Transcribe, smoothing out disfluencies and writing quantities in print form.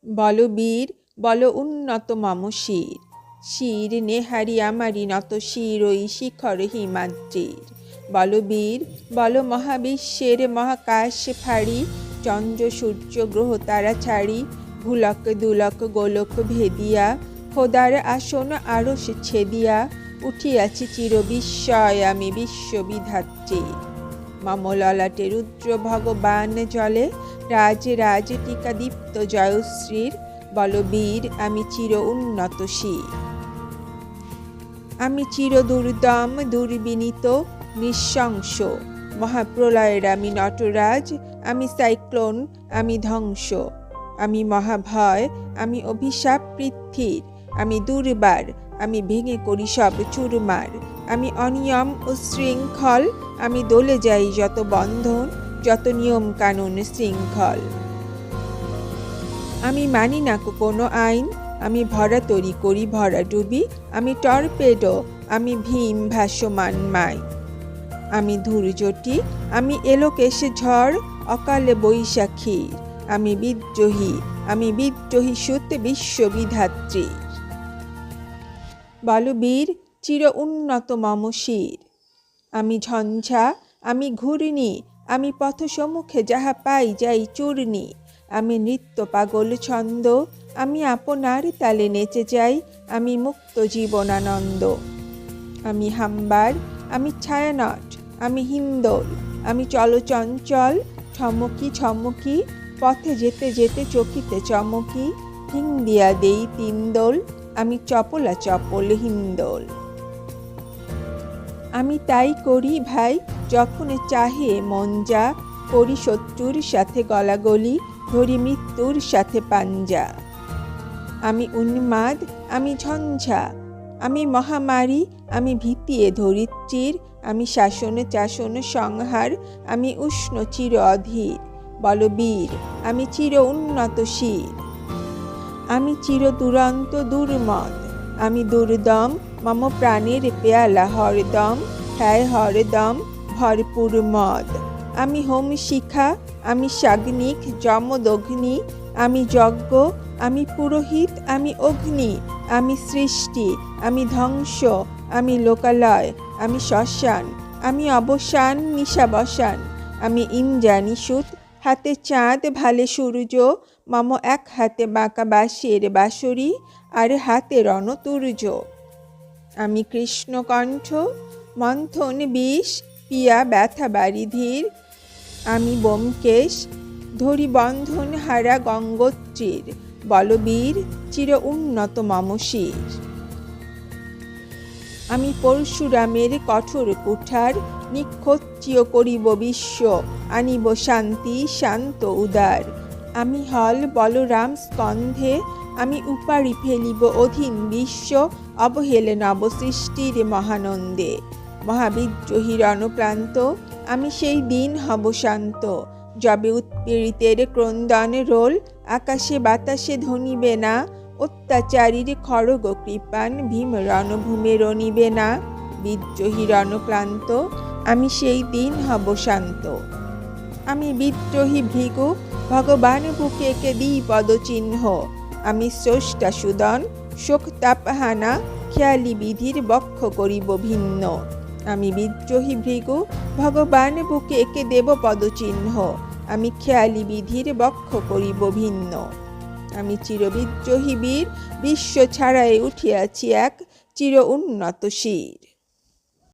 বল বীর বল উন্নত মম শির, শির নেহারি আমারি নত শির ওই শিখর হিমাদ্রির। বল বীর বল মহাবিশ্বের মহাকাশ ফাড়ি, চন্দ্র সূর্য গ্রহ তারা ছাড়ি, ভুলক দুলক গোলক ভেদিয়া, খোদার আসন আরশ ছেদিয়া, উঠিয়াছি চির বিস্ময় আমি বিশ্ববিধাত্রী। মম ললাটে রুদ্র ভগবান জলে, রাজ রাজ টিকা দীপ্ত জয়শ্রীর। বল বীর আমি চির উন্নত শির। আমি চির দুর্দম দুর্বিনীত নৃশংস, মহাপ্রলয়ের আমি নটরাজ, আমি সাইক্লোন আমি ধ্বংস। আমি মহাভয় আমি অভিশাপ পৃথ্বীর, আমি দুর্বার আমি ভেঙে করি সব চুরমার। আমি অনিয়ম ও শৃঙ্খল, আমি দলে যাই যত বন্ধন, যত নিয়ম কানুন শৃঙ্খল। আমি মানি না কোনো আইন, আমি ভরা তরি করি ভরা ডুবি, আমি টর্পেডো আমি ভীম ভাসমান মাই। আমি ধূর্যটি আমি এলোকেশে ঝড়, অকালে বৈশাখী, আমি বিদ্রোহী সুত বিশ্ববিধাত্রী। বল বীর চির উন্নত মম শির। আমি ঝঞ্ঝা আমি ঘূর্ণি, আমি পথ সম্মুখে যাহা পাই যাই চূর্ণি। আমি নৃত্য পাগল ছন্দ, আমি আপনার তালে নেচে যাই, আমি মুক্ত জীবনানন্দ। আমি হাম্বার আমি ছায়ানট আমি হিন্দোল, আমি চলচঞ্চল ঠমকি ছমকি, পথে যেতে যেতে চকিতে চমকি, হিং দিয়া দেই তিনদোল, আমি চপলা চপল হিন্দোল। আমি তাই করি ভাই যখন চাহে মন যা, করি শত্রুর সাথে গলাগলি, ধরি মৃত্যুর সাথে পাঞ্জা। আমি উন্মাদ আমি ঝঞ্ঝা, আমি মহামারী আমি ভীতিয়ে ধরিত্রীর, আমি শাসন চাসন সংহার, আমি উষ্ণ চির অধীর। বল বীর আমি চির উন্নত শির। আমি চির দুরন্ত দুর্মদ, আমি দুর্দম মম প্রাণের পেয়ালা হরদম, হ্যায় হরদম ভরপুর মদ। আমি হোম শিখা আমি সাগ্নিক যমদগ্নি, আমি যজ্ঞ আমি পুরোহিত আমি অগ্নি। আমি সৃষ্টি আমি ধ্বংস, আমি লোকালয় আমি শ্মশান, আমি অবসান নিশাবসান। আমি ইন্দ্রাণী সুত হাতে চাঁদ ভালে সূর্য, মম এক হাতে বাঁকা বাঁশের বাঁশরি, আর হাতে রণতুর্য। আমি কৃষ্ণকণ্ঠ মন্থন বিষ পিয়া ব্যথা বারিধির, আমি ব্যোমকেশ ধরি বন্ধন হারা গঙ্গোত্রীর। বল বীর চির উন্নত মম শির। আমি পরশুরামের কঠোর কুঠার, নিক্ষত্রিয় করিব বিশ্ব, আনিব শান্তি শান্ত উদার। আমি হল বলরাম স্কন্ধে, আমি উপাড়ি ফেলিব অধীন বিশ্ব, অবহেলে নব সৃষ্টির মহানন্দে। মহাবিদ্রোহী রণপ্রান্ত আমি সেই দিন হব শান্ত, যবে উৎপীড়িতের ক্রন্দন রোল, আকাশে বাতাসে ধ্বনিবে না, অত্যাচারীর খড়গ কৃপান ভীম রণভূমে রণিবে না। বিদ্রোহী রণক্লান্ত আমি সেই দিন হব শান্ত। আমি বিদ্রোহী ভৃগু ভগবান বুকে এঁকে দিই পদচিহ্ন, আমি স্রষ্টা সুদন শোক তাপহানা, খেয়ালি বিধির বক্ষ করিব ভিন্ন। আমি বিদ্রোহী ভৃগু ভগবান বুকে এঁকে দেব পদচিহ্ন, আমি খেয়ালি বিধির বক্ষ করিব ভিন্ন। আমি চিরবিদ্রোহী বীর বিশ্ব ছাড়াই উঠিয়াছি এক চির উন্নত শির।